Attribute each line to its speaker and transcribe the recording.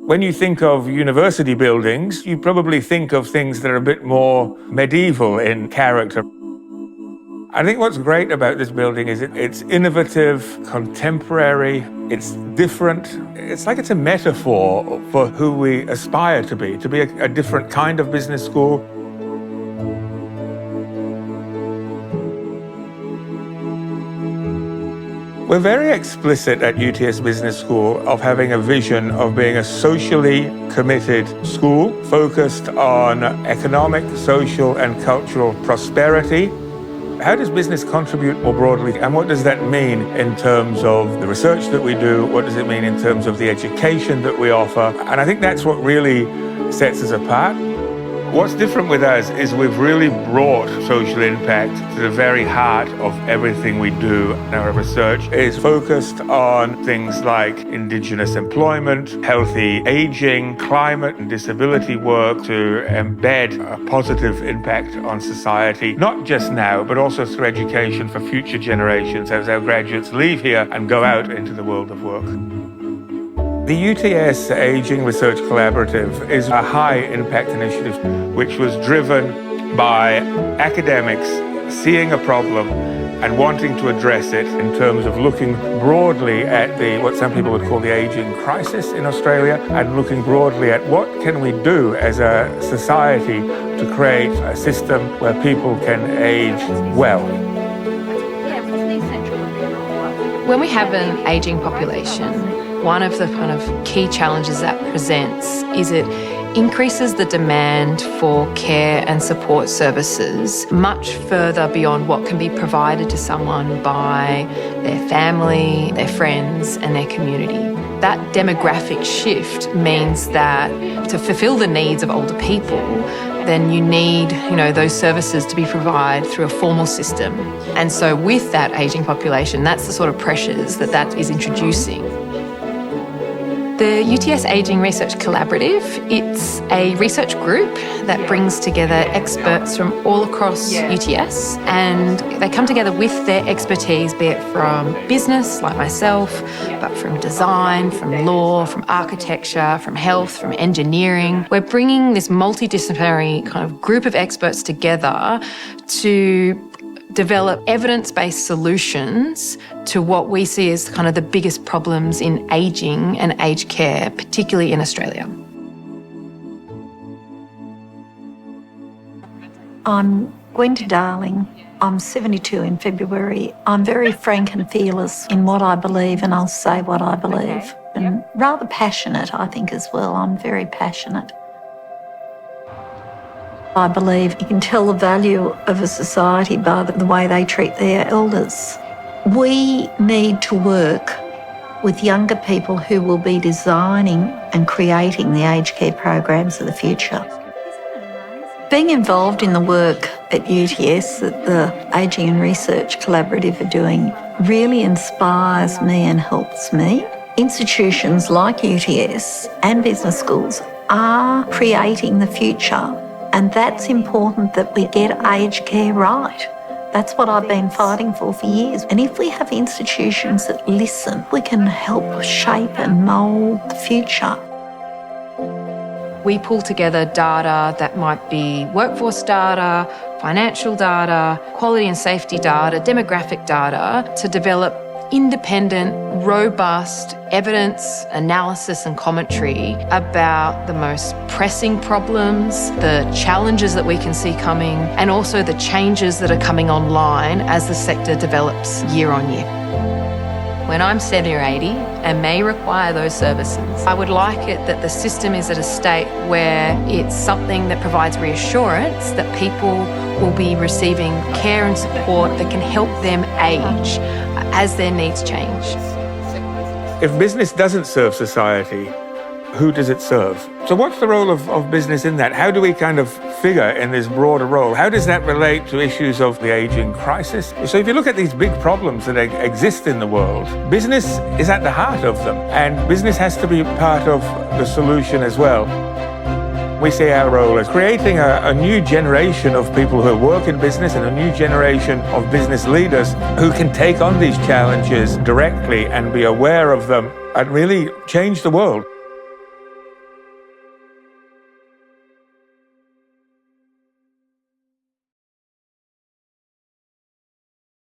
Speaker 1: When you think of university buildings, you probably think of things that are a bit more medieval in character. I think what's great about this building is it's innovative, contemporary, it's different. It's like it's a metaphor for who we aspire to be a different kind of business school. We're very explicit at UTS Business School of having a vision of being a socially committed school focused on economic, social, and cultural prosperity. How does business contribute more broadly, and what does that mean in terms of the research that we do? What does it mean in terms of the education that we offer? And I think that's what really sets us apart. What's different with us is we've really brought social impact to the very heart of everything we do. Our research is focused on things like Indigenous employment, healthy aging, climate and disability work to embed a positive impact on society, not just now, but also through education for future generations as our graduates leave here and go out into the world of work. The UTS Aging Research Collaborative is a high-impact initiative which was driven by academics seeing a problem and wanting to address it in terms of looking broadly at what some people would call the aging crisis in Australia, and looking broadly at what can we do as a society to create a system where people can age well.
Speaker 2: When we have an aging population, one of the kind of key challenges that presents is it increases the demand for care and support services much further beyond what can be provided to someone by their family, their friends, and their community. That demographic shift means that to fulfill the needs of older people, then you need, those services to be provided through a formal system. And so with that aging population, that's the sort of pressures that is introducing. The UTS Aging Research Collaborative, it's a research group that brings together experts from all across UTS, and they come together with their expertise, be it from business, like myself, but from design, from law, from architecture, from health, from engineering. We're bringing this multidisciplinary kind of group of experts together to develop evidence-based solutions to what we see as kind of the biggest problems in ageing and aged care, particularly in Australia.
Speaker 3: I'm Gwenda Darling. I'm 72 in February. I'm very frank and fearless in what I believe, and I'll say what I believe. And rather passionate, I think, as well. I'm very passionate. I believe you can tell the value of a society by the way they treat their elders. We need to work with younger people who will be designing and creating the aged care programs of the future. Being involved in the work at UTS that the Aging and Research Collaborative are doing really inspires me and helps me. Institutions like UTS and business schools are creating the future. And that's important that we get aged care right. That's what I've been fighting for years. And if we have institutions that listen, we can help shape and mould the future.
Speaker 2: We pull together data that might be workforce data, financial data, quality and safety data, demographic data to develop independent, robust evidence, analysis and commentary about the most pressing problems, the challenges that we can see coming, and also the changes that are coming online as the sector develops year on year. When I'm 70 or 80 and may require those services, I would like it that the system is at a state where it's something that provides reassurance that people will be receiving care and support that can help them age as their needs change.
Speaker 1: If business doesn't serve society, who does it serve? So what's the role of business in that? How do we kind of figure in this broader role? How does that relate to issues of the aging crisis? So if you look at these big problems that exist in the world, business is at the heart of them, and business has to be part of the solution as well. We see our role as creating a new generation of people who work in business and a new generation of business leaders who can take on these challenges directly and be aware of them and really change the world.